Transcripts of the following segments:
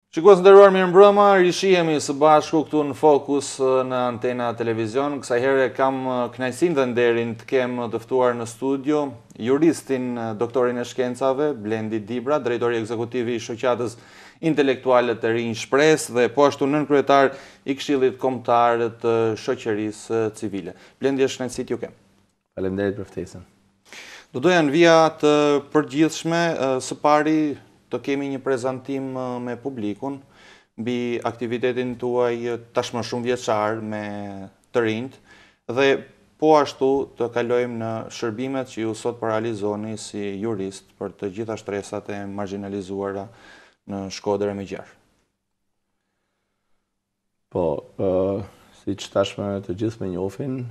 Shikues nderuar, mirëmbrëma, rishihemi së bashku këtu në Fokus në Antena Televizion. Kësaj here kam kënaqësinë dhe nderin të kem të ftuar në studio juristin, doktorin e shkencave, Blendi Dibra, drejtori ekzekutiv i shoqatës intelektuale të rinj Shpresë dhe po ashtu nënkryetar i Këshillit Kombëtar të Shoqërisë Civile. Blendi, është kënaqësi t'ju kem. Faleminderit për ftesën. Do doja në vija të përgjithshme, së pari të kemi një prezantim me publikun mbi aktivitetin tuaj tashmë shumë vjeçar me të rinjt dhe po ashtu të kalojmë në shërbimet që ju sot po realizoni si jurist për të gjitha shtresat e marginalizuara në Shkoder e Mejgjar. Po, siç tashmë të gjithë më njohin,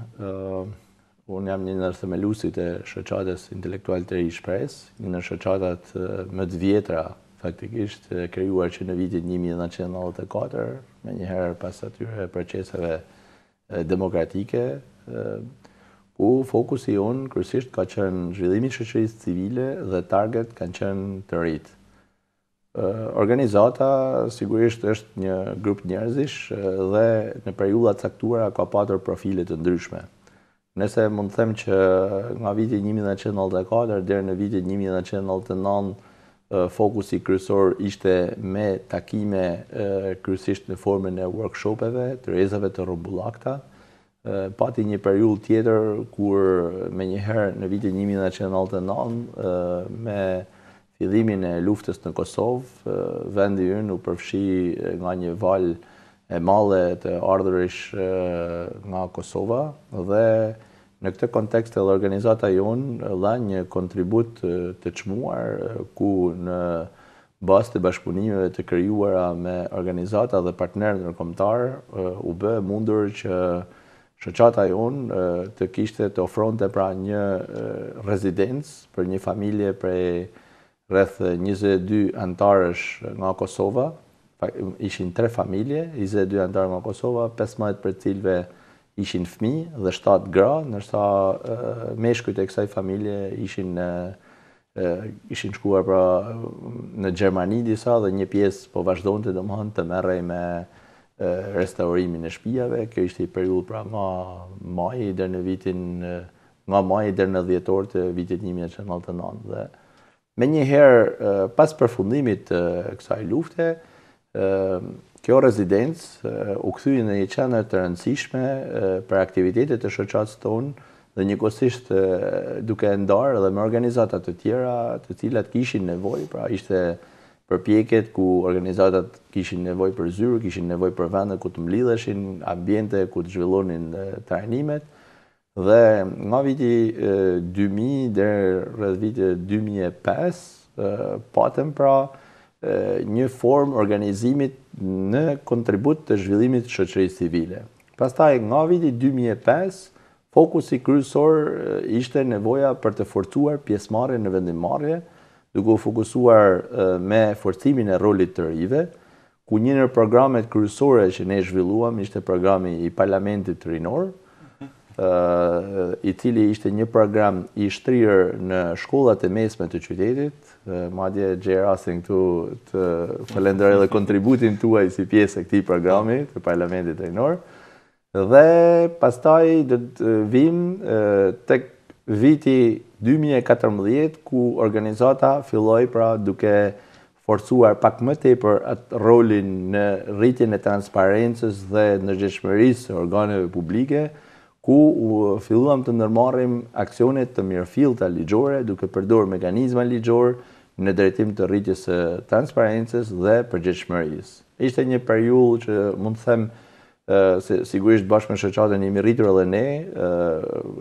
unë jam një ndër themeluesit e shoqatës intelektuale të rinj Shpresë, një ndër shoqatat më të vjetra faktikisht krijuar që në vitin 1994, menjëherë pas atyre proceseve demokratike, ku fokusi jonë kryesisht ka qenë zhvillimi i shoqërisë civile dhe target kanë qenë të rinjt. Organizata sigurisht është një grup njerëzish dhe në periudha të caktuara ka patur profile të ndryshme. Nëse mund të them që nga viti 1994 deri në vitin 1999 fokusi kryesor ishte me takime kryesisht në formën e workshopeve, tërheqjeve të rrumbullakta. Pati një periudhë tjetër kur menjëherë në vitin 1999 me fillimin e luftës në Kosovë, vendi ynë u përfshi nga një valë e madhe të ardhurish nga Kosova dhe në këtë kontekst edhe organizata jonë dha një kontribut të çmuar ku në bazë të bashkëpunimeve të krijuara me organizata dhe partnerë ndërkombëtar u bë mundur që shoqata jonë të kishte të ofronte pra një rezidencë për një familje prej rreth 22 antarësh nga Kosova. Ishin 3 familje, 22 antarë nga Kosova, 15 për cilve ishin fëmijë dhe 7 gra, ndërsa meshkujt e kësaj familje ishin shkuar pra në Gjermani disa dhe një pjesë po vazhdonte domethënë të merrej me restaurimin e shtëpive. Kjo ishte një periudhë pra nga maji deri në dhjetor të vitit 1999 dhe menjëherë pas përfundimit të kësaj lufte kjo rezidencë u kthye në një qendër të rëndësishme për aktivitetet e shoqatës tonë dhe njëkohësisht duke ndarë edhe me organizata të tjera të cilat kishin nevojë, pra ishte përpjekjet ku organizatat kishin nevojë për zyrë, kishin nevojë për vende ku të mlidheshin, ambiente ku të zhvillonin trajnimet dhe nga viti 2000 deri rreth vitit 2005 patëm pra një formë organizimit në kontribut të zhvillimit të shoqërisë civile. Pastaj nga viti 2005 fokusi kryesor ishte nevoja për të forcuar pjesëmarrjen në vendimmarrje, duke u fokusuar me forcimin e rolit të rinjve, ku një ndër programet kryesore që ne zhvilluam ishte programi i Parlamentit Rinor, i cili ishte një program i shtrirë në shkollat e mesme të qytetit. Madje gjej rastin këtu të falenderoj edhe kontributin tuaj si pjesë e këtij programi të Parlamentit Rinor. Dhe pastaj do të vim tek viti 2014 ku organizata filloi pra duke forcuar pak më tepër atë rolin në rritjen e transparencës dhe ndërgjegjshmërisë së organeve publike, ku filluam të ndërmarrim aksione të mirëfillta ligjore duke përdorur mekanizma ligjor në drejtim të rritjes së transparencës dhe përgjegjshmërisë. Ishte një periudhë që mund të them se sigurisht bashkë me shoqatën jemi rritur edhe ne,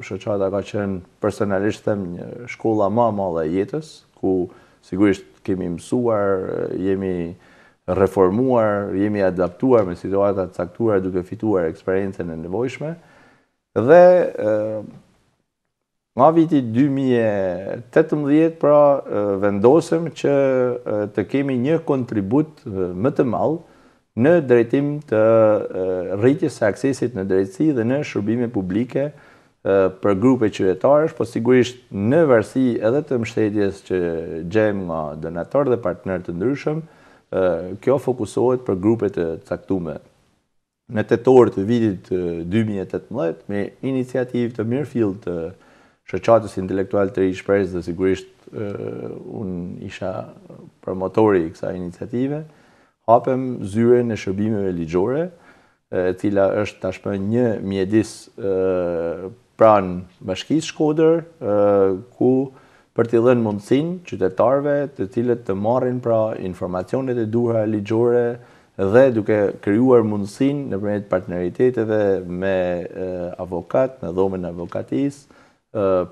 shoqata ka qenë personalisht them një shkolla më e madhe e jetës, ku sigurisht kemi mësuar, jemi reformuar, jemi adaptuar me situata të caktuara duke fituar eksperiencën e nevojshme. Dhe nga viti 2018 pra vendosëm që të kemi një kontribut më të madh në drejtim të rritjes së aksesit në drejtësi dhe në shërbime publike për grupe qytetarësh, po sigurisht në varësi edhe të mbështetjes që gjejmë nga donatorë dhe partnerë të ndryshëm, kjo fokusohet për grupet të caktuara. Në tetor të vitit 2018, me iniciativë të mirëfillt të shoqatës intelektual të ri shpresë dhe sigurisht unë isha promotori i kësaj iniciative, hapem zyren e shërbimeve ligjore, e cila është tashmë një mjedis pranë bashkisë Shkoder, ku për t'i dhënë mundësinë qytetarëve të cilët të marrin pra informacionet e duhura ligjore dhe duke krijuar mundësinë nëpërmjet partneriteteve me avokat në dhomën e avokatisë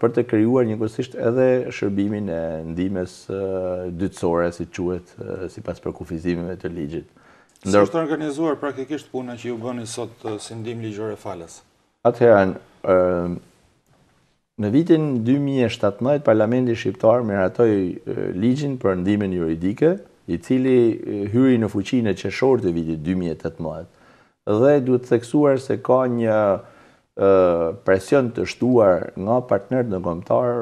për të krijuar njëkohësisht edhe shërbimin e ndihmës dytësore, si quhet sipas përkufizimeve të ligjit. Si është organizuar praktikisht puna që ju bëni sot si ndihmë ligjore falas? Atëherë, në vitin 2017 Parlamenti Shqiptar miratoi ligjin për ndihmën juridike, i cili hyri në fuqinë e qershor të vitit 2018. Dhe duhet theksuar se ka një presion të shtuar nga partnerët ndërkombëtar,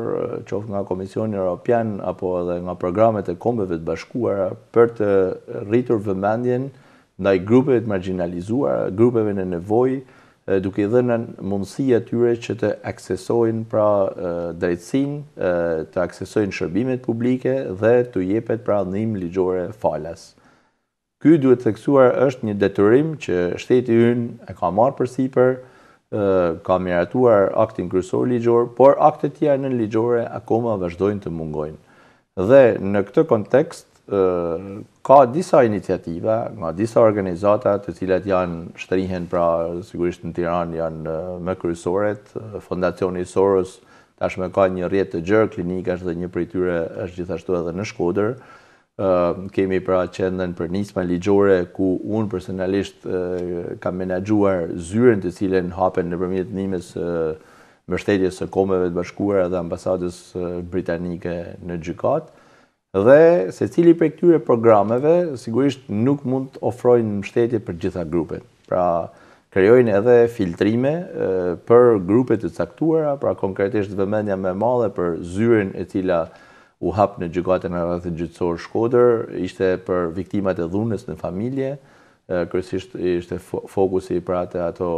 qoftë nga Komisioni Evropian apo edhe nga programet e Kombeve të Bashkuara për të rritur vëmendjen ndaj grupeve të marginalizuara, grupeve në nevojë, duke i dhënë mundësi atyre që të aksesojnë pra drejtësinë, të aksesojnë shërbimet publike dhe të jepet pra ndihmë ligjore falas. Ky duhet theksuar është një detyrim që shteti ynë e ka marrë përsipër, ka miratuar aktin kryesor ligjor, por aktet tjera nën ligjore akoma vazhdojnë të mungojnë. Dhe në këtë kontekst ka disa iniciativa nga disa organizata të cilat janë shtrihen pra sigurisht në Tiranë janë më kryesoret, Fondacioni Soros tashmë ka një rrjet të gjerë klinikash dhe një prej tyre është gjithashtu edhe në Shkoder. Kemi pra qendrën për nisma ligjore ku unë personalisht kam menaxhuar zyren të cilën hapen nëpërmjet ndihmës mbështetjes së Kombeve të Bashkuara dhe ambasadës britanike në gjykat. Dhe secili prej këtyre programeve sigurisht nuk mund të ofrojnë mbështetje për gjitha grupet. Pra krijojnë edhe filtrime për grupe të caktuara, pra konkretisht vëmendja më e madhe për zyren e cila u hap në gjykatën e rrethet gjyqësor Shkoder, ishte për viktimat e dhunës në familje, kryesisht ishte fokusi për ato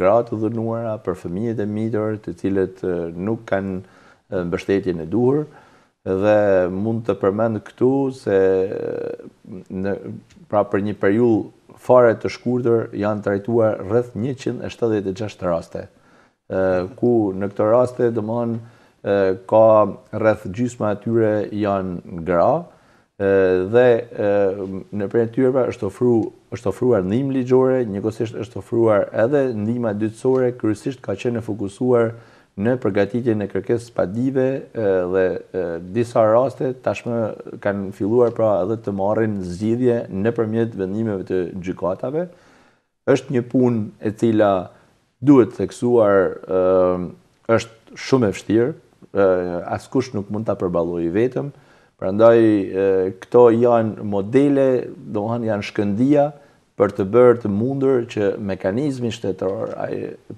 gra të dhunuara, për fëmijët e mitër, të cilët nuk kanë mbështetjen e duhur. Dhe mund të përmend këtu se pra për një periudhë fare të shkurtër janë trajtuar rreth 176 raste, ku në këto raste domthonë ka rreth gjysma atyre janë gra dhe nëpërmjet tyre është ofruar ndihmë ligjore, njëkohësisht është ofruar edhe ndihma dytësore, kryesisht ka qenë fokusuar në përgatitjen e kërkesës padive dhe disa raste tashmë kanë filluar pra edhe të marrin zgjidhje nëpërmjet vendimeve të gjykatave. Është një punë e cila duhet theksuar është shumë e vështirë, askush nuk mund ta përballojë vetëm. Prandaj këto janë modele, domethënë janë shkëndija për të bërë të mundur që mekanizmi shtetëror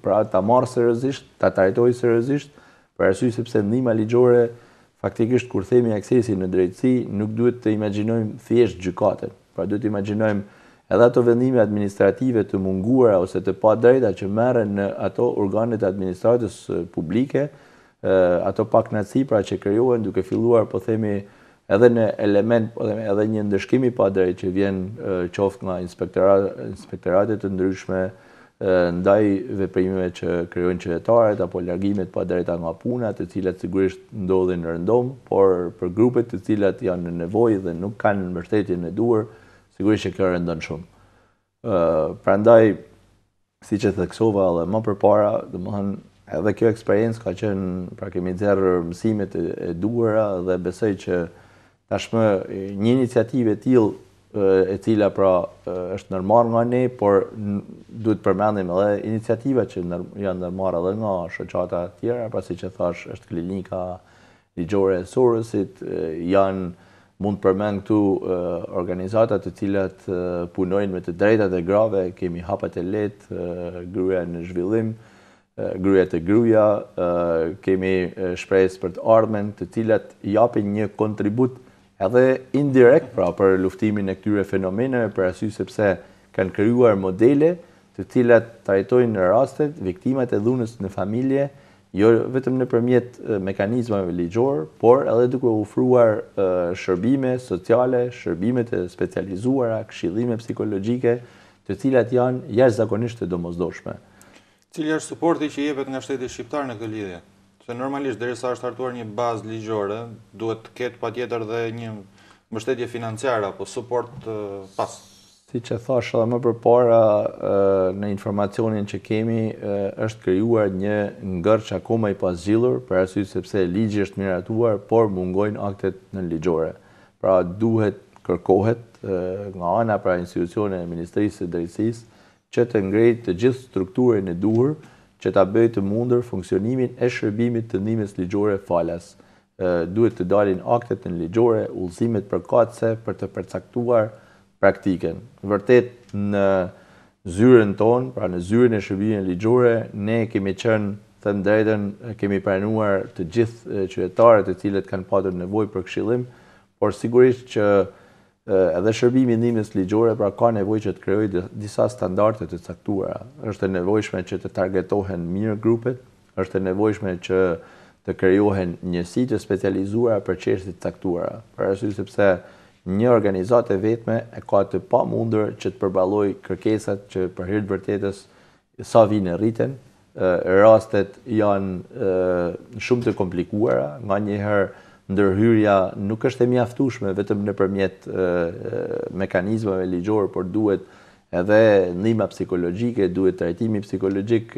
pra ta marrë seriozisht, ta trajtojë seriozisht, për arsye sepse ndihma ligjore faktikisht kur themi aksesi në drejtësi, nuk duhet të imagjinojmë thjesht gjykatën. Pra duhet të imagjinojmë edhe ato vendime administrative të munguara ose të padrejta që merren në ato organet e administratës publike, ato pakënaqësi pra që krijohen duke filluar po themi edhe në element, edhe një ndëshkim i padrejtë që vjen qoftë nga inspektoratet të ndryshme ndaj veprimeve që krijojnë qytetarët apo largimet padrejta nga puna, të cilat sigurisht ndodhin në rëndom, por për grupet të cilat janë në nevojë dhe nuk kanë mbështetjen e duhur, sigurisht që kjo rëndon shumë. Prandaj, siç e theksova edhe më përpara, domethënë edhe kjo eksperiencë ka qenë, pra kemi nxjerrë mësimet e duhura dhe besoj që tashmë një iniciativë e tillë e cila pra është ndërmarrë nga ne, por duhet përmendim edhe iniciativa që janë ndërmarrë edhe nga shoqata të tjera, pra siç e thash, është klinika ligjore e Sorosit, mund të përmend këtu organizata të cilat punojnë me të drejtat e grave, kemi Hapat e Lehtë, Gruaja në Zhvillim, Gruaja te Gruaja, kemi Shpresë për të ardhmen, të cilat japin një kontribut edhe indirekt, pra për luftimin e këtyre fenomeneve, për arsye sepse kanë krijuar modele të cilat trajtojnë rastet, viktimat e dhunës në familje, jo vetëm nëpërmjet mekanizmave ligjor, por edhe duke ofruar shërbime sociale, shërbime të specializuara, këshillime psikologjike, të cilat janë jashtëzakonisht të domosdoshme. Cili është suporti që jepet nga shteti shqiptar në këtë lidhje? Se normalisht derisa është hartuar një bazë ligjore, duhet të ketë patjetër dhe një mbështetje financiare apo suport pas. Siç e thash edhe më përpara, në informacionin që kemi është krijuar një ngërç akoma i pazgjillur, për arsye sepse ligji është miratuar, por mungojnë aktet nënligjore. Pra duhet kërkohet nga ana pra institucione e Ministrisë së Drejtësisë që të ngrejë të gjithë strukturën e duhur që ta bëjë të mundur funksionimin e shërbimit të ndihmës ligjore falas. Duhet të dalin aktet nënligjore, udhëzimet përkatëse për të përcaktuar praktiken. Vërtet në zyrën tonë, pra në zyrën e shërbimeve ligjore, ne kemi qenë, them drejtën, kemi pranuar të gjithë qytetarët e cilët kanë patur nevojë për këshillim, por sigurisht që edhe shërbimi i ndihmës ligjore pra ka nevojë që të krijojë disa standarde të caktuara. Është e nevojshme që të targetohen mirë grupet, është e nevojshme që të krijohen njësi të specializuara për çështje të caktuara. Për arsye sepse një organizatë e vetme e ka të pamundur që të përballojë kërkesat që për hir të vërtetës sa vinë rriten, rastet janë shumë të komplikuara, nganjëherë ndërhyrja nuk është e mjaftueshme vetëm nëpërmjet mekanizmave ligjor, por duhet edhe ndihma psikologjike, duhet trajtimi psikologjik,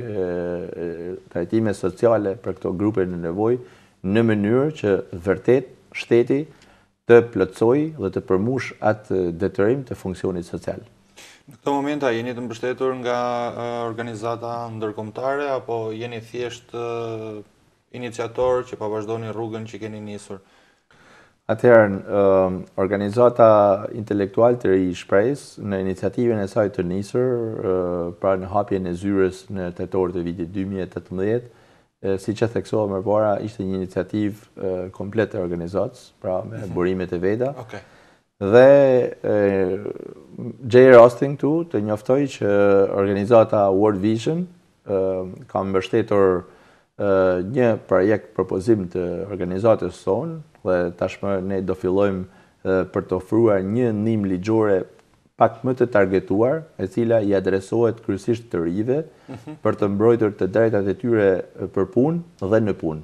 trajtime sociale për këto grupe në nevojë, në mënyrë që vërtet shteti të plotësoj dhe të përmbush atë detyrim të funksionit social. Në këto momenta jeni të mbështetur nga organizata ndërkombëtare apo jeni thjesht iniciator që pa vazhdoni rrugën që keni nisur? Atëherë, organizata intelektual të ri Shpresë në iniciativën e saj të nisur, pra në hapjen e zyrës në tetor të vitit 2018, si që theksova më para, ishte një iniciativë komplet e organizatës, pra me burimet e veta. Dhe gjej rastin këtu të njoftoj që organizata World Vision ka mbështetur një projekt propozim të organizatës sonë, dhe tashmë ne do fillojmë për të ofruar një ndihmë ligjore pak më të targetuar, e cila i adresohet kryesisht të rive për të mbrojtur të drejtat e tyre për punë dhe në punë.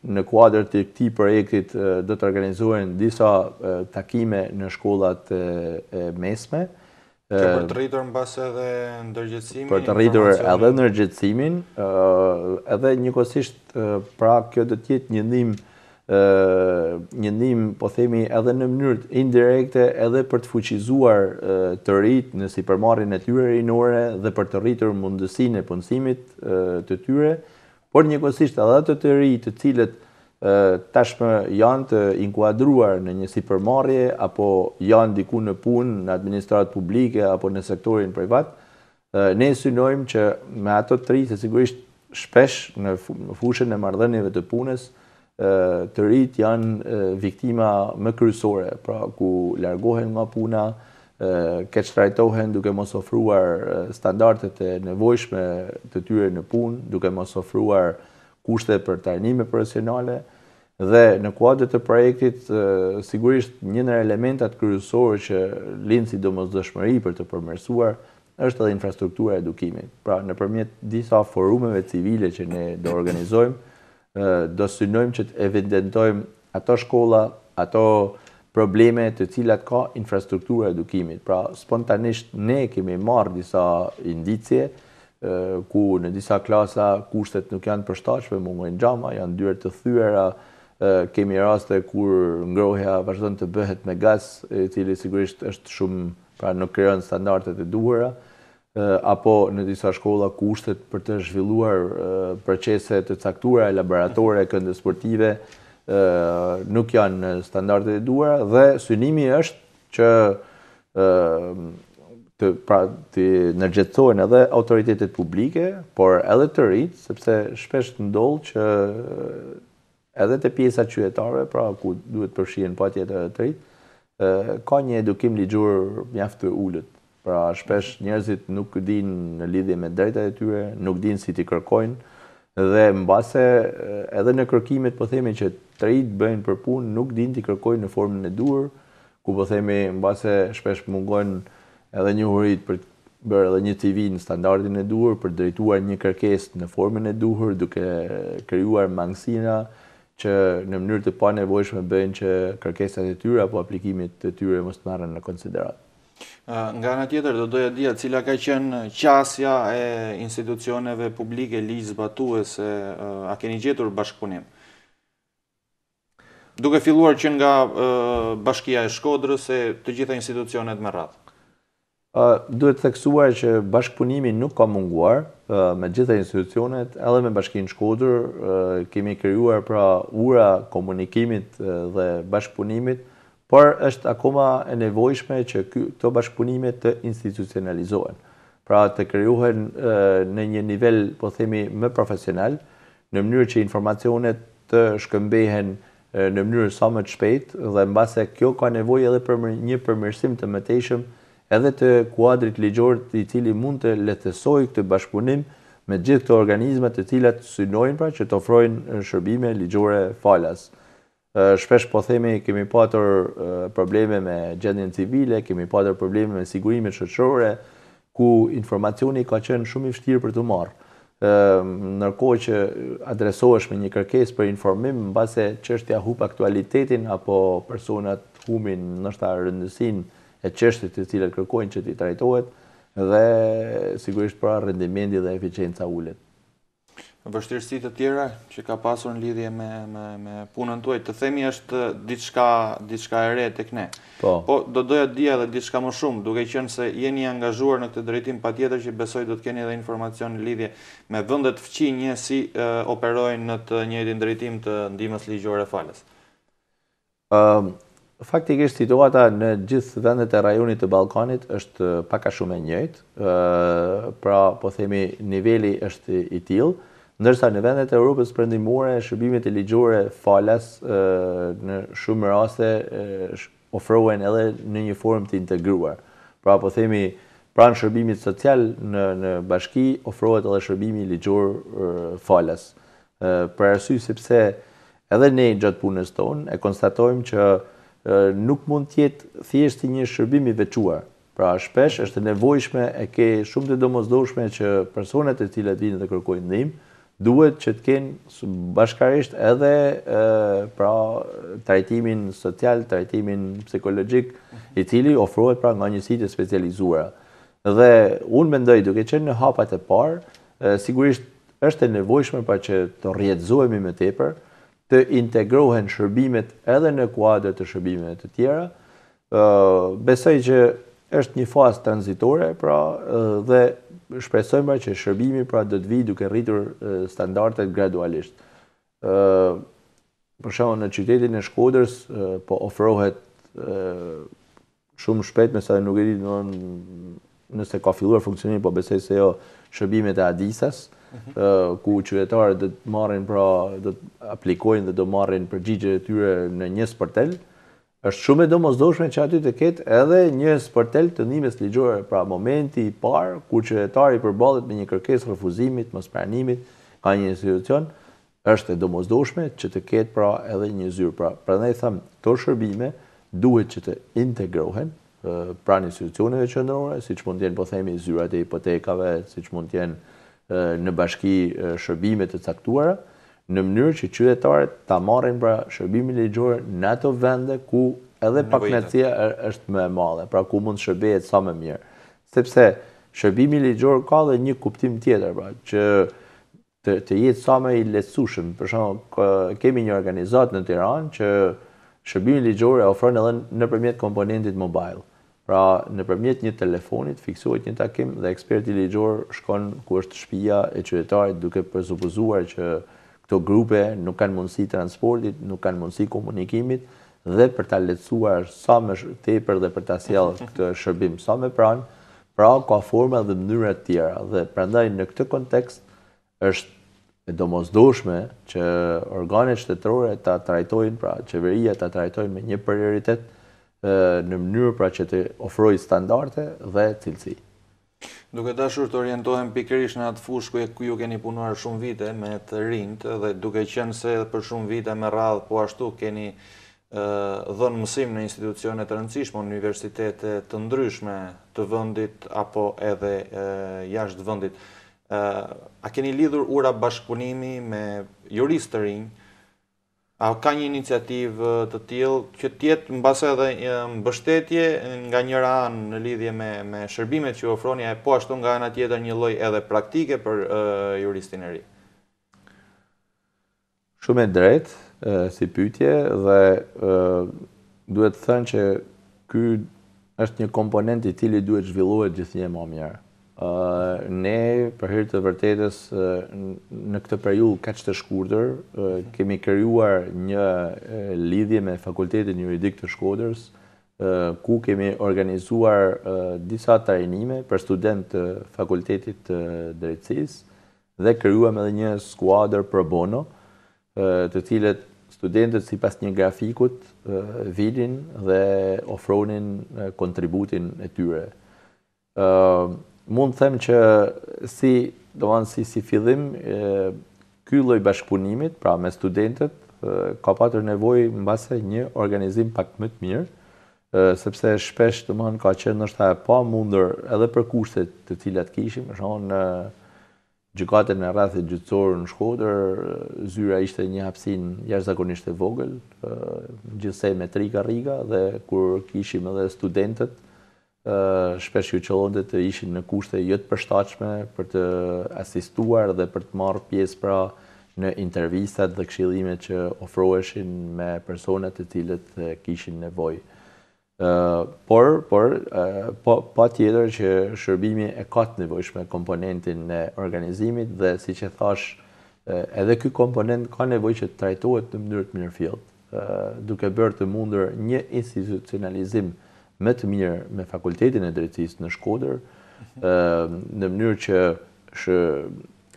Në kuadër të këtij projektit do të organizohen disa takime në shkollat e mesme. Që për të rritur mbas edhe ndërgjegjësimin, për të rritur edhe ndërgjegjësimin, edhe njëkohësisht pra kjo do të jetë një ndihmë, po themi, edhe në mënyrë indirekte, edhe për të fuqizuar të rinjt në sipërmarrjen e tyre rinore dhe për të rritur mundësinë e punësimit të tyre, por njëkohësisht edhe ato të rinj të cilët tashmë janë të inkuadruar në një sipërmarrje apo janë diku në punë në administratë publike apo në sektorin privat, ne synojmë që me ato të rinj, se sigurisht shpesh në fushën e marrëdhënieve të punës, të rinjt janë viktima më kryesore, pra ku largohen nga puna, keq trajtohen duke mos ofruar standardet e nevojshme të tyre në punë, duke mos ofruar kushte për trajnime profesionale, dhe në kuadër të projektit sigurisht një nga elementat kryesorë që lind si domosdoshmëri për të përmirësuar është edhe infrastruktura e edukimit. Pra nëpërmjet disa forumeve civile që ne do organizojmë, do synojmë që të evidentojmë ato shkolla, ato probleme të cilat ka infrastruktura e edukimit. Pra spontanisht ne kemi marrë disa indicje ku në disa klasa kushtet nuk janë përshtatshme, mungojnë xhama, janë dyert të thyera, kemi raste kur ngrohja vazhdon të bëhet me gaz, i cili sigurisht është shumë, pra nuk krijon standardet e duhura, apo në disa shkolla kushtet për të zhvilluar procese të caktuara laboratore, këndë sportive, nuk janë në standardet e duhura, dhe synimi është që të ndërgjegjësohen edhe autoritetet publike, por edhe të rinjt, sepse shpesh ndodh që edhe të pjesa qytetarëve, pra ku duhet përfshihen patjetër të rinj, ka një edukim ligjor mjaft të ulët. Pra shpesh njerëzit nuk dinë në lidhje me drejtat e tyre, nuk dinë si t'i kërkojnë, dhe mbase edhe në kërkimet po themi që të rinjt bëjnë për punë, nuk dinë t'i kërkojnë në formën e duhur, ku po themi mbase shpesh mungojnë edhe njohurit për bërë edhe një TV në standardin e duhur, për drejtuar një kërkesë në formën e duhur, duke krijuar mangësina që në mënyrë të panevojshme bëjnë që kërkesat e tyre apo aplikimet e tyre mos marren në konsiderat. Nga ana tjetër, do doja dija cila ka qenë qasja e institucioneve publike ligjzbatuese, a keni gjetur bashkëpunim? Duke filluar që nga Bashkia e Shkodrës e të gjitha institucionet me radhë. Duhet theksuar që bashkëpunimi nuk ka munguar me gjitha institucionet, edhe me Bashkinë Shkodër kemi krijuar pra ura komunikimit dhe bashkëpunimit, por është akoma e nevojshme që këto bashkëpunime të institucionalizohen. Pra të krijohen në një nivel, po themi, më profesional, në mënyrë që informacionet të shkëmbehen në mënyrë sa më të shpejtë, dhe mbase kjo ka nevojë edhe për një përmirësim të mëtejshëm edhe të kuadrit ligjor i cili mund të lehtësojë këtë bashkëpunim me gjithë këto organizme të cilat synojnë pra që të ofrojnë shërbime ligjore falas. Shpesh po themi kemi patur probleme me gjendjen civile, kemi patur probleme me sigurimet shoqërore, ku informacioni ka qenë shumë i vështirë për të marrë. Ndërkohë që adresohesh me një kërkesë për informim, mbase çështja hub aktualitetin apo personat humbin ndoshta rëndësinë e çështjes të cilat kërkojnë që t'i trajtohet, dhe sigurisht pra rendimenti dhe eficienca ulet. Vështirësi të tjera që ka pasur në lidhje me punën tuaj, të themi është diçka e re tek ne. Po do doja të dija edhe diçka më shumë, duke qenë se jeni angazhuar në këtë drejtim, patjetër që besoj do të keni edhe informacion në lidhje me vendet fqinje si operojnë në të njëjtin drejtim të ndihmës ligjore falas. Faktikisht situata në gjithë vendet e rajonit të Ballkanit është pak a shumë e njëjtë, pra po themi niveli është i tillë, ndërsa në vendet e Europës perëndimore shërbimet e ligjore falas në shumë raste ofrohen edhe në një formë të integruar. Pra po themi pranë shërbimit social në bashki ofrohet edhe shërbimi ligjor falas. Për arsye sepse edhe ne gjatë punës tonë e konstatojmë që nuk mund të jetë thjesht një shërbim i veçuar. Pra shpesh është e nevojshme e ke shumë të domosdoshme që personat e cilët vinë dhe kërkojnë ndihmë duhet që të kenë bashkarisht edhe pra trajtimin social, trajtimin psikologjik, i cili ofrohet pra nga njësitë e specializuara. Dhe unë mendoj duke qenë në hapat e parë, sigurisht është e nevojshme pra që të rrjedzohemi më tepër, të integrohen shërbimet edhe në kuadër të shërbimeve të tjera. Besoj që është një fazë tranzitore, pra dhe shpresojmë që shërbimi pra do të vijë duke rritur standardet gradualisht. Për shembull në qytetin e Shkodrës po ofrohet shumë shpejt, me sa nuk e di nëse ka filluar funksionimi, po besoj se jo, shërbimet e Adisas, ku qytetarët do të marrin pra do të aplikojnë dhe do marrin përgjigjet e tyre në një sportel. Është shumë e domosdoshme që aty të ketë edhe një sportel të ndihmës ligjore, pra momenti i parë kur qytetari përballet me një kërkesë refuzimit, mospranimit ka një institucion, është e domosdoshme që të ketë pra edhe një zyrë. Pra prandaj them, këto shërbime duhet që të integrohen pranë institucioneve qendrore, siç mund të jenë po themi zyrat e hipotekave, siç mund të jenë në bashki shërbime të caktuara, në mënyrë që qytetarët ta marrin pra shërbimin ligjor në ato vende ku edhe pakënaqësia është më e madhe, pra ku mund shërbehet sa më mirë. Sepse shërbimi ligjor ka edhe një kuptim tjetër, pra që të jetë sa më i lehtësueshëm. Për shembull, kemi një organizatë në Tiranë që shërbimin ligjor e ofron edhe nëpërmjet komponentit mobile. Pra nëpërmjet një telefonit fiksohet një takim dhe eksperti ligjor shkon ku është shtëpia e qytetarit, duke presupozuar që këto grupe nuk kanë mundësi transportit, nuk kanë mundësi komunikimit, dhe për ta lehtësuar sa më tepër dhe për ta sjellë këtë shërbim sa më pranë, pra ka forma dhe mënyra të tjera. Dhe prandaj në këtë kontekst është e domosdoshme që organet shtetërore ta trajtojnë, pra qeveria ta trajtojnë me një prioritet në mënyrë pra që të ofrojë standarde dhe cilësi. Duke dashur të orientohem pikërisht në atë fushë ku ju keni punuar shumë vite me të rinjt dhe duke qenë se për shumë vite me radhë po ashtu keni dhënë mësim në institucione të rëndësishme, universitete të ndryshme të vendit apo edhe jashtë vendit. A keni lidhur ura bashkëpunimi me juristë të rinj? A ka një iniciativë të tillë që të jetë mbase edhe mbështetje nga njëra anë në lidhje me shërbimet që ofroni, po ashtu nga ana tjetër një lloj edhe praktike për juristin e ri? Shumë e drejtë si pyetje dhe duhet të thënë që ky është një komponent i cili duhet zhvillohet gjithnjë më mirë. Ne, për hir të vërtetës, në këtë periudhë kaq të shkurtër, kemi krijuar një lidhje me Fakultetin Juridik të Shkodrës, ku kemi organizuar disa trajnime për studentë të Fakultetit të Drejtësisë dhe krijuam edhe një skuadër pro bono, të cilët studentët sipas një grafikut vinin dhe ofronin kontributin e tyre. Mund të them që si fillim, ky lloj bashkëpunimit, pra me studentët, ka patur nevojë mbase një organizim pak më të mirë, sepse shpesh ka qenë ndoshta e pamundur edhe për kushtet të cilat kishim, për shembull në gjykatën e rrethit gjyqësor në Shkodër, zyra ishte një hapësinë jashtëzakonisht e vogël, gjithsej me 3 karriga dhe kur kishim edhe studentët shpesh ju qëllonte të ishin në kushte jo të përshtatshme për të asistuar dhe për të marrë pjesë pra në intervistat dhe këshillimet që ofroheshin me personat të cilët kishin nevojë. Por patjetër që shërbimi e ka të nevojshme komponentin e organizimit dhe siç e thash, edhe ky komponent ka nevojë që të trajtohet në mënyrë të mirëfillt, duke bërë të mundur një institucionalizim më të mirë me Fakultetin e Drejtësisë në Shkodër, në mënyrë që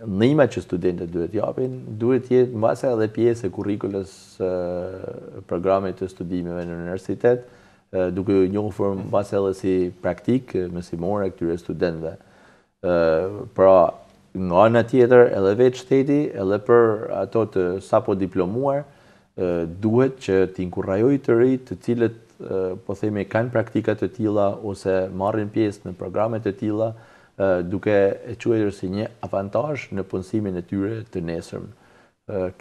ndihma që studentët duhet japin, duhet jetë mbase edhe pjesë e kurrikulës programit të studimeve në universitet, duke u njohur mbase edhe si praktikë mësimore këtyre studentëve. Pra, nga ana tjetër, edhe vetë shteti, edhe për ato të sapo diplomuar, duhet që t'inkurajojë të rinjt të cilët po themi kanë praktika të tilla ose marrin pjesë në programe të tilla, duke e quajtur si një avantazh në punësimin e tyre të nesërm.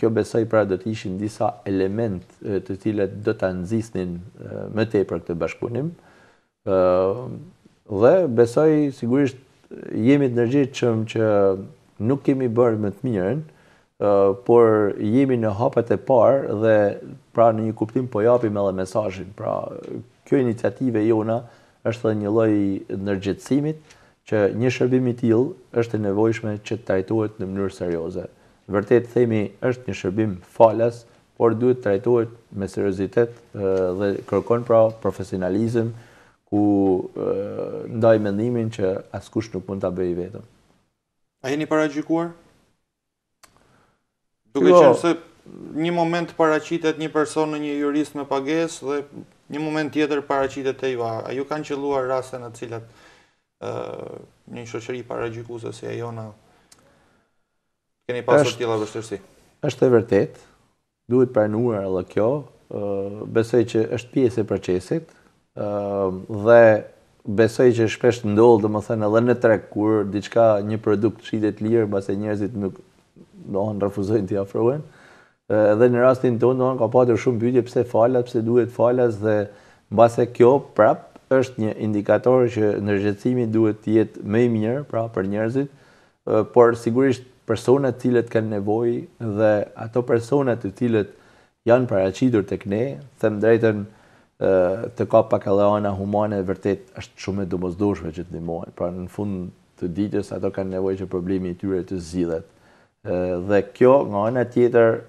Kjo besoj pra do të ishin disa element të cilët do ta nxisnin më tepër këtë bashkëpunim. Dhe besoj sigurisht jemi të ndërgjegjshëm që nuk kemi bërë më të mirën, por jemi në hapet e parë dhe pra në një kuptim po japim edhe mesazhin. Pra, kjo iniciative jona është edhe një lloj ndërgjegjësimit që një shërbim i tillë është e nevojshme që të trajtohet në mënyrë serioze. Vërtet themi është një shërbim falas, por duhet trajtohet me seriozitet dhe kërkon pra profesionalizëm ku ndaj mendimin që askush nuk mund ta bëjë vetëm. A jeni paragjykuar? Duke qenë se një moment paraqitet një person në një jurist me pagesë dhe një moment tjetër paraqitet te ju. A ju kanë qelluar raste në të cilat një shoqëri paragjykuese si e jona keni pasur tilla vështirësi? Është e vërtet, duhet pranuar edhe kjo. Besoj që është pjesë e procesit dhe besoj që shpesh ndodh, domethënë edhe në treg kur diçka, një produkt shitet lirë, mbase njerëzit nuk refuzojnë t'i afrohen. Dhe në rastin tonë ka patur shumë pyetje pse falas, pse duhet falas dhe mbase kjo prap është një indikator që ndërgjegjësimi duhet të jetë më i mirë pra për njerëzit, por sigurisht personat të cilët kanë nevojë dhe ato personat të cilët janë paraqitur tek ne, them drejtën, të ka pak edhe ana humane, vërtet është shumë e domosdoshme që të ndihmohen. Pra në fund të ditës ato kanë nevojë që problemi i tyre të zgjidhet. Dhe kjo nga ana tjetër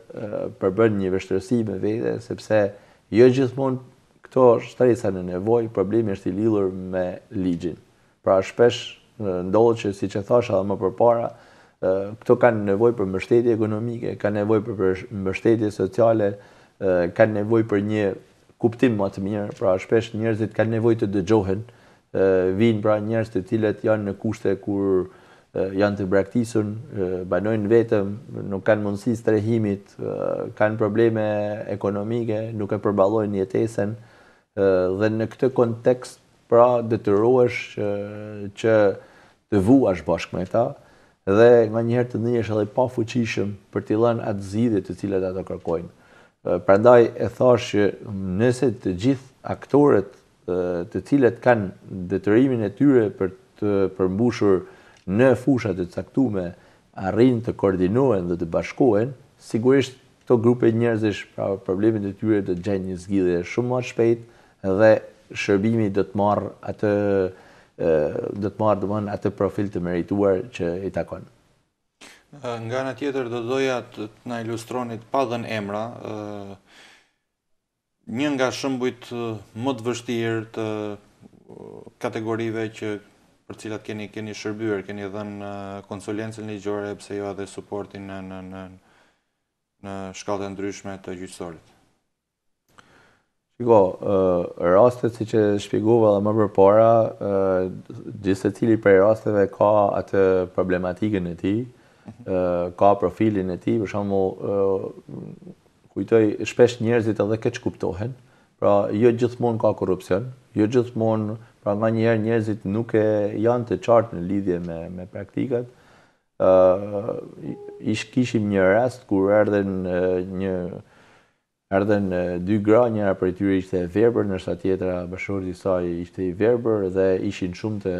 përbën një vështirësi me vete, sepse jo gjithmonë këto shtresa në nevojë, problemi është i lidhur me ligjin. Pra shpesh ndodh që, siç e thash edhe më përpara, Këto kanë nevojë për mbështetje ekonomike, kanë nevojë për mbështetje sociale, kanë nevojë për një kuptim më të mirë, pra shpesh njerëzit kanë nevojë të dëgjohen, vinë pra njerëz të cilët janë në kushte kur janë të braktisur, banojnë vetëm, nuk kanë mundësi strehimit, kanë probleme ekonomike, nuk e përballojnë jetesën, dhe në këtë kontekst pra detyrohesh që të vuash bashkë me ta dhe nga njëherë të ndihesh edhe pa fuqishëm për t'i lënë atë zgjidhje të cilat ata kërkojnë. Prandaj e thash që nëse të gjithë aktorët të cilët kanë detyrimin e tyre për të përmbushur në fushat e caktuara arrin të koordinohen dhe të bashkohen, sigurisht këto grupe njerëzish, pra problemet e tyre do të gjejnë një zgjidhje shumë më shpejt dhe shërbimi do të marrë atë profil të merituar që i takon. Nga ana tjetër do doja të na ilustronit pa dhënë emra, një nga shembujt më të vështirë të kategorive për cilat keni shërbyer, keni dhënë konsulencën ligjore pse jo edhe suportin në shkallë të ndryshme të gjyqësorit. Shiko, rastet si që shpjegova dhe më përpara, gjithë secili prej rasteve ka atë problematikën e tij, ka profilin e tij, për shembull, kujtoj shpesh njerëzit edhe keq kuptohen, pra jo gjithmonë ka korrupsion, jo gjithmonë, pra nganjëherë njerëzit nuk janë të qartë në lidhje me praktikat. Kishim një rast kur erdhen dy gra, njëra prej tyre ishte e verbër, ndërsa tjetra bashkëshorti i saj ishte i verbër dhe ishin shumë të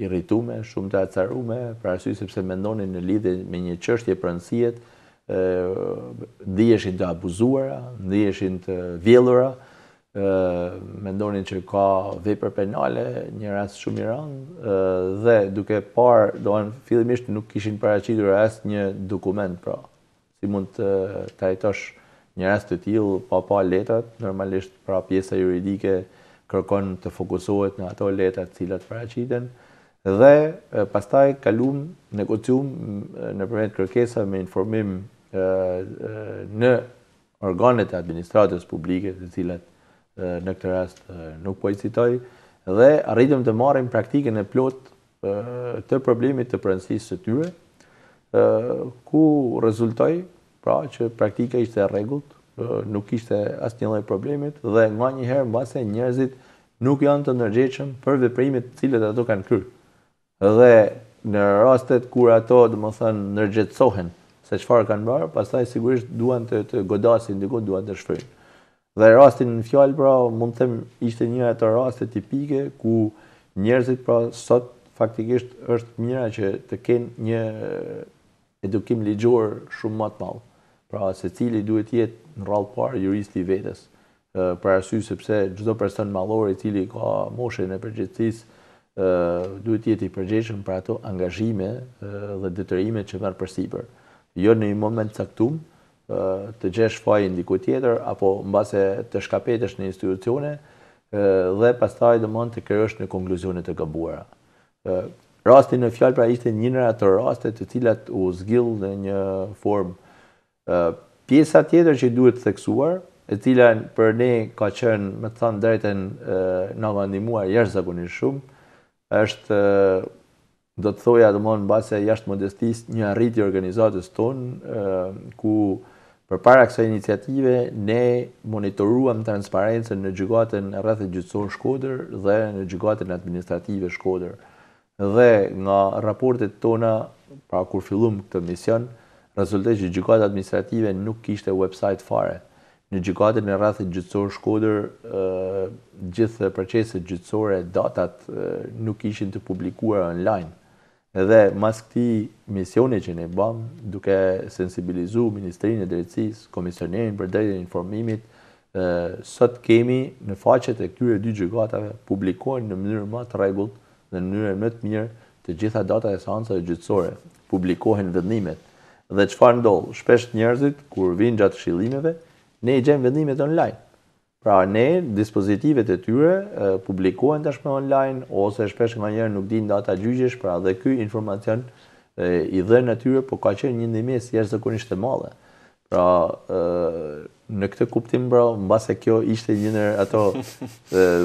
irritume, shumë të acarume, për arsye sepse mendonin në lidhje me një çështje pranë, ndiheshin të abuzuara, ndiheshin të vjellura, mendonin që ka vepër penale, një rast shumë i rëndë, dhe duke parë, fillimisht nuk kishin paraqitur asnjë dokument, pra si mund të trajtosh një rast të tillë pa letrat, normalisht pra pjesa juridike kërkon të fokusohet në ato letra të cilat paraqiten dhe pastaj kalum, negocium nëpërmjet kërkesa me informim në organet e administratës publike, të cilat në këtë rast nuk po i citoj, dhe arritëm të marrim praktikën e plotë të problemit të pranësisë së tyre, ku rezultoi pra që praktika ishte e rregullt, nuk ishte asnjë lloj problemit dhe nganjëherë mbase njerëzit nuk janë të ndërgjegjshëm për veprimet të cilat ato kanë kryer. Dhe në rastet kur ato, domethënë, ndërgjegjësohen se çfarë kanë bërë, pastaj sigurisht duan të godasin diku, duan të shfryjnë. Dhe rastin në fjalë, pra, mund të them ishte një nga ato raste tipike ku njerëzit, pra, sot faktikisht është mira që të kenë një edukim ligjor shumë më të madh. Pra, secili duhet jetë në radhë parë juristi i vetes, për arsye sepse çdo person mallor i cili ka moshën e përgjegjësisë duhet jetë i përgjegjshëm për ato angazhime dhe detyrimet që merr përsipër. Jo në një moment caktuar të gjesh fajin diku tjetër apo mbase të shkapetesh në institucione dhe pastaj domon të krijosh në konkluzione të gabuara. Rasti në fjalë pra ishte një nga ato raste të cilat u zgjill në një formë. Pjesa tjetër që duhet theksuar, e cila për ne ka qenë, me të thënë drejtën, na ka ndihmuar jashtëzakonisht shumë, është, do të thoja domon mbase jashtë modestisë, një arritje organizatës tonë, ku përpara kësaj iniciative ne monitoruam transparencën në gjykatën rreth gjyqësor Shkoder dhe në gjykatën administrative Shkoder. Dhe nga raportet tona, pra kur fillum këtë mision, rezultoi që gjykata administrative nuk kishte website fare. Në gjykatën e rrethit gjyqësor Shkoder, gjithë proceset gjyqësore, datat nuk ishin të publikuara online. Edhe mas këtij misioni që ne bëm, duke sensibilizuar Ministrinë e Drejtësisë, Komisionerin për drejtën e informimit, sot kemi në faqet e këtyre dy gjykatave publikohen në mënyrë më të rregullt dhe në mënyrë më të mirë të gjitha datat e seancave gjyqësore, publikohen vendimet. Dhe çfarë ndodh? Shpesh njerëzit kur vinë gjatë këshillimeve, ne i gjejmë vendimet online. Pra ne dispozitivet e tyre publikohen tashmë online ose shpesh nganjëherë nuk dinë data gjyqesh, pra dhe ky informacion i dhënë atyre, po ka qenë një ndihmë jashtëzakonisht e madhe. Pra, në këtë kuptim, pra, mbase kjo ishte një ndër ato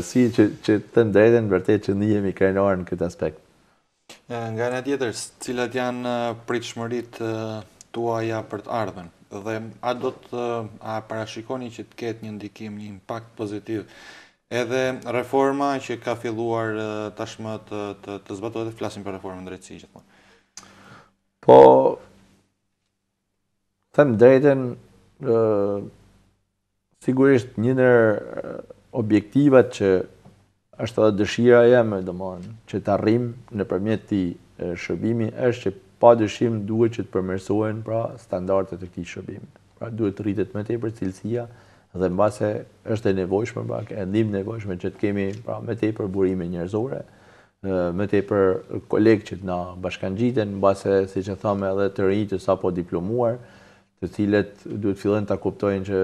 si që të drejtën vërtet që ndihemi krenar në këtë aspekt. Nga ana tjetër, cilat janë pritshmëritë tuaja për të ardhmen? Dhe a parashikoni që të ketë një ndikim, një impakt pozitiv edhe reforma që ka filluar tashmë të zbatohet, flasim për reformën drejtësi gjithmonë? Po, them drejtën, sigurisht një ndër objektivat që është edhe dëshira jeme, domethënë, që të arrim nëpërmjet këtij shërbimi është që padyshim duhet që të përmirësohen pra standardet e këtij shërbimi. Pra duhet të rritet më tepër cilësia dhe mbase është e nevojshme, pra e ndihmë nevojshme që të kemi pra më tepër burime njerëzore, më tepër kolegë që të na bashkangjiten, mbase siç e thamë edhe të rinj të sapo diplomuar, të cilët duhet fillojnë ta kuptojnë që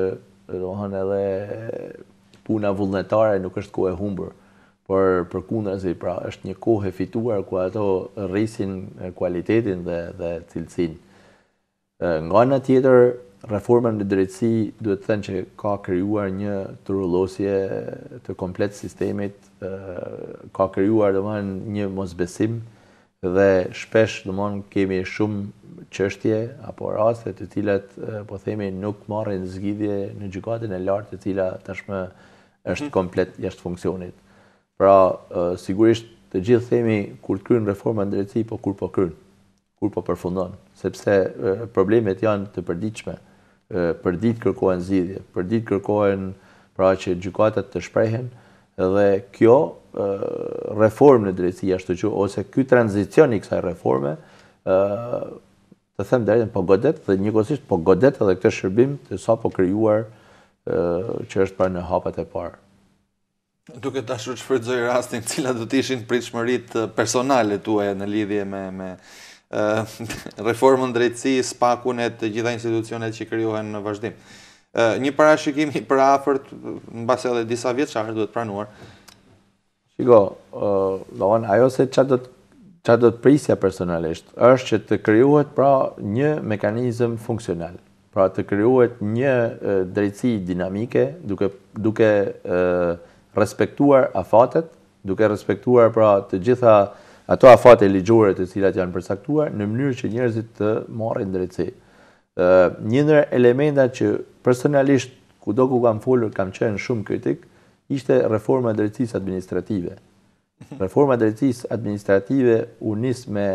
domethënë edhe puna vullnetare nuk është kohë e humbur, por përkundazi, pra është një kohë e fituar ku ato rrisin kualitetin dhe cilësinë. Nga ana tjetër, reforma në drejtësi duhet të thënë që ka krijuar një turrullosje të komplet sistemit, ka krijuar domethënë një mosbesim dhe shpesh domethënë kemi shumë çështje apo raste të cilat po themi nuk marrin zgjidhje në gjykatën e lartë, e cila tashmë është komplet jashtë funksionit. Pra, sigurisht të gjithë themi kur të kryen reforma në drejtësi, po kur po kryen, kur po përfundon, sepse problemet janë të përditshme. Për ditë kërkohen zgjidhje, për ditë kërkohen pra që gjykatat të shprehen, dhe kjo reformë në drejtësi ashtu që ose ky tranzicion i kësaj reforme, të them drejtën, po godet dhe njëkohësisht po godet edhe këtë shërbim të sapo krijuar që është pra në hapat e parë. Duke dashur të shfrytëzoj rastin, cilat do të ishin pritshmëritë personale tuaja në lidhje me reformën drejtësi, spakun e të gjitha institucionet që krijohen në vazhdim. Një parashikim i përafërt, mbase edhe disa vjeçar duhet pranuar. Shiko, ajo se çfarë do të prisja personalisht është që të krijohet pra një mekanizëm funksional. Pra të krijohet një drejtësi dinamike duke respektuar afatet, duke respektuar pra të gjitha ato afate ligjore të cilat janë përcaktuar në mënyrë që njerëzit të marrin drejtësi. Një ndër elementat që personalisht kudo ku kam folur kam qenë shumë kritik ishte reforma e drejtësisë administrative. Reforma e drejtësisë administrative u nis me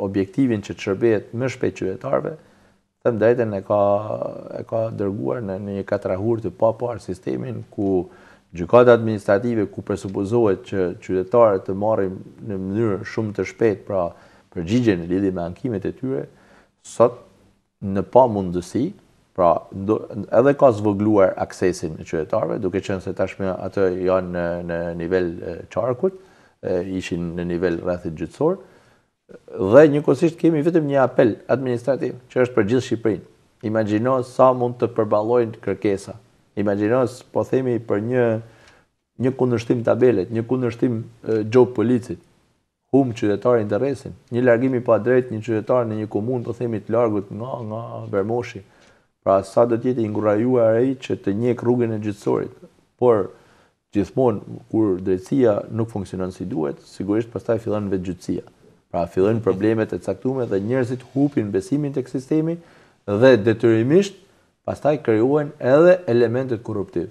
objektivin që të shërbehet më shpejt qytetarëve. Them drejtën, e ka dërguar në një katrahur të paparë sistemin ku gjykata administrative ku presupozohet që qytetarët të marrin në mënyrë shumë të shpejtë pra përgjigje në lidhje me ankimet e tyre, sot në pamundësi, pra edhe ka zvogluar aksesin e qytetarëve, duke qenë se tashmë ato janë në nivel qarkut, ishin në nivel rrethit gjyqësor, dhe njëkohësisht kemi vetëm një apel administrativ që është për gjithë Shqipërinë. Imagjino sa mund të përballojnë kërkesa. Imagjino, po themi për një kundërshtim tabelet, një kundërshtim gjop policit, humb qytetari interesin, një largim i padrejt një qytetar në një komunë, po themi të largut nga Bermoshi. Pra sa do të jetë i ngurajuar ai që të njeh rrugën e gjyqësorit. Por gjithmonë kur drejtësia nuk funksionon si duhet, sigurisht pastaj fillon vetgjytësia. Pra fillojnë problemet e caktuara dhe njerëzit hupin besimin tek sistemi dhe detyrimisht pastaj krijohen edhe elementet korruptiv.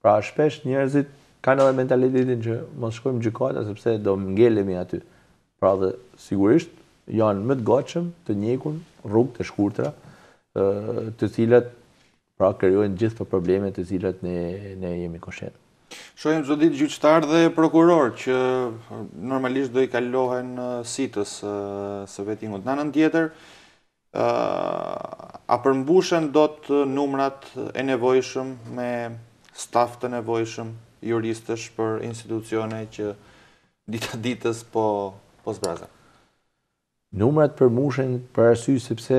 Pra shpesh njerëzit kanë edhe mentalitetin që mos shkojmë gjykata sepse do ngelemi aty. Pra dhe sigurisht janë më të gatshëm të njekun rrugë të shkurtra, të cilat pra krijojnë gjithë këto probleme të cilat ne jemi koshent. Shohim çdo ditë gjyqtar dhe prokuror që normalisht do i kalohen sitës së vettingut. Në anën tjetër, a përmbushen do të numrat e nevojshëm me staf të nevojshëm, juristësh për institucione që dita ditës po zbrazen? Numrat përmbushen për arsye sepse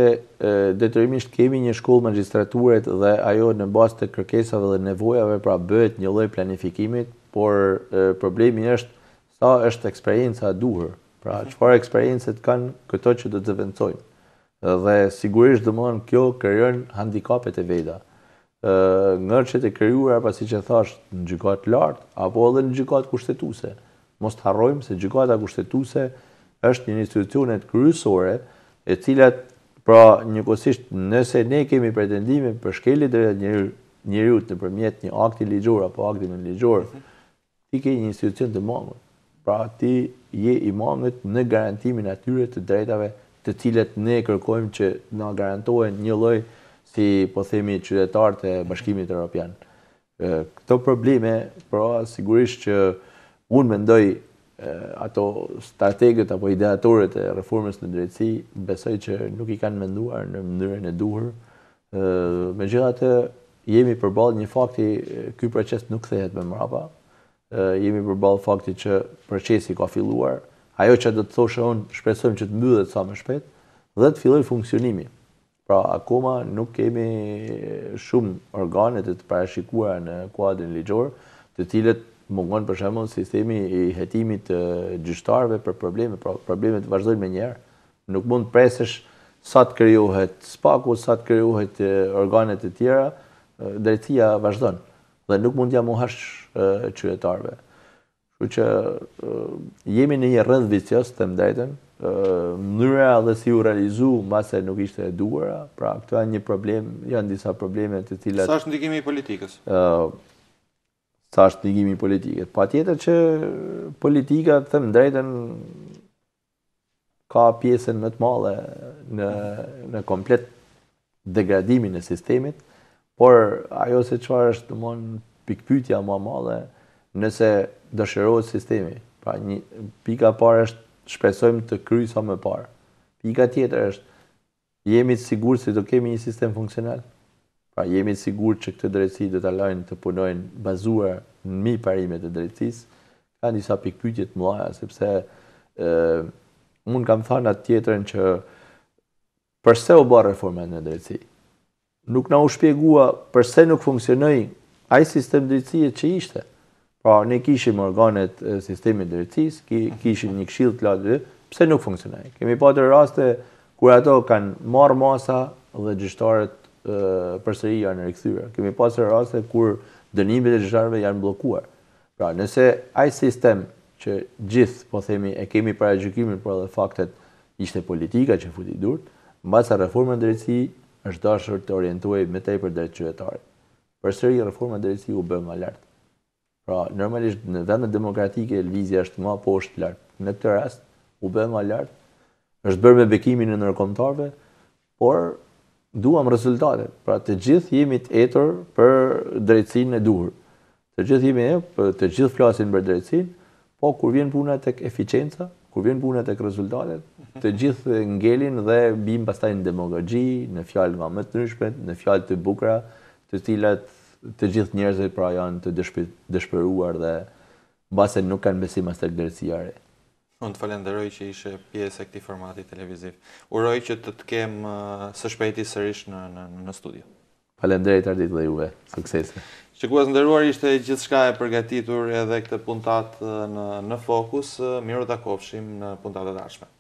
detyrimisht kemi një shkollë magjistraturet dhe ajo në bazë të kërkesave dhe nevojave pra bëhet një lloj planifikimit, por problemi është sa është eksperjenca e duhur. Pra, çfarë eksperiencet kanë këto që do të zëvendësojnë. Dhe sigurisht domthon kjo krijon handikapet e veta. Ngërçet e krijuara pasi që thash në gjykatë lartë apo edhe në gjykatë kushtetuese. Mos të harrojmë se gjykata kushtetuese është një institucionet kryesore e cilat pra njëkohësisht nëse ne kemi pretendime për shkelje drejtat njeriut nëpërmjet një akti ligjor apo akti nënligjor, ti ke një institucion të mangët. Pra ti je i mangët në garantimin atyre të drejtave të cilat ne kërkojmë që na garantohen një lloj si po themi qytetarët e Bashkimit Evropian. Këto probleme, pra sigurisht që unë mendoj ato strategët apo ideatorët e reformës në drejtësi besoj që nuk i kanë menduar në mënyrën e duhur. Megjithatë jemi përballë një fakti, ky proces nuk kthehet me mbrapa. Jemi përballë faktit që procesi ka filluar. Ajo që do të thoshe unë, shpresojmë që të mbyllet sa më shpejt dhe të fillojë funksionimi. Pra akoma nuk kemi shumë organe të parashikuara në kuadrin ligjor, të cilët mungon për shembull sistemi i hetimit të gjyqtarëve për probleme, pra problemet vazhdojnë menjëherë. Nuk mund të presësh sa të krijohet spaku, sa të krijohet organet e tjera, drejtësia vazhdon dhe nuk mund t'ja mohash qytetarëve. Kështu që jemi në një rrëdh vicioz, të drejtën, mënyra dhe si u realizu mbase nuk ishte e duhura, pra këto janë një problem, janë disa probleme të cilat Sa është ndikimi i politikës? Sa është ndikimi i politikës. Patjetër që politika, të drejtën, ka pjesën më të madhe në komplet degradimin e sistemit, por ajo se çfarë është domthon pikpyetja më e madhe nëse dëshirohet sistemi. Pra pika e parë është shpresojmë të kryejë sa më parë. Pika tjetër është jemi të sigurt se do kemi një sistem funksional. Pra jemi të sigurt që këtë drejtësi do ta lajnë të punojnë bazuar në mbi parimet e drejtësisë. Ka disa pikpyetje të mëdha sepse unë kam thënë atë tjetrën që përse u bë reforma në drejtësi. Nuk na u shpjegua përse nuk funksionoi ai sistem drejtësie që ishte. Pra ne kishim organet e sistemit drejtësisë, kishim një këshill të lartë, pse nuk funksionoi? Kemi pasur raste kur ato kanë marrë masa dhe gjyqtarët përsëri janë rikthyer. Kemi pasur raste kur dënimet e gjyqtarëve janë bllokuar. Pra nëse ai sistem që gjithë po themi e kemi para gjykimin por edhe faktet ishte politika që futi durt, mbas reforma e drejtësi është dashur të orientohej më tepër drejt qytetarit. Përsëri reforma e drejtësisë u bë nga lart. Pra normalisht në vendet demokratike lëvizja është nga poshtë lart. Në këtë rast u bë nga lart, është bërë me bekimin e ndërkombëtarëve, por duam rezultate. Pra të gjithë jemi të etur për drejtësinë e duhur. Të gjithë flasin për drejtësinë, po kur vjen puna tek eficienca, kur vjen puna tek rezultatet, të gjithë ngelin dhe bim pastaj në demagogji, në fjalë nga më të ndryshme, në fjalë të bukura, të cilat të gjithë njerëzit pra janë të dëshpëruar dhe mbase nuk kanë besim as tek drejtësia e re. Unë të falenderoj që ishe pjesë e këtij formati televiziv. Uroj që të kem së shpejti sërish në studio. Falenderoj Ardit dhe juve. Suksese. Shikues nderuar, ishte gjithçka e përgatitur edhe këtë puntat në Fokus. Miru ta kofshim në puntat e ardhshme.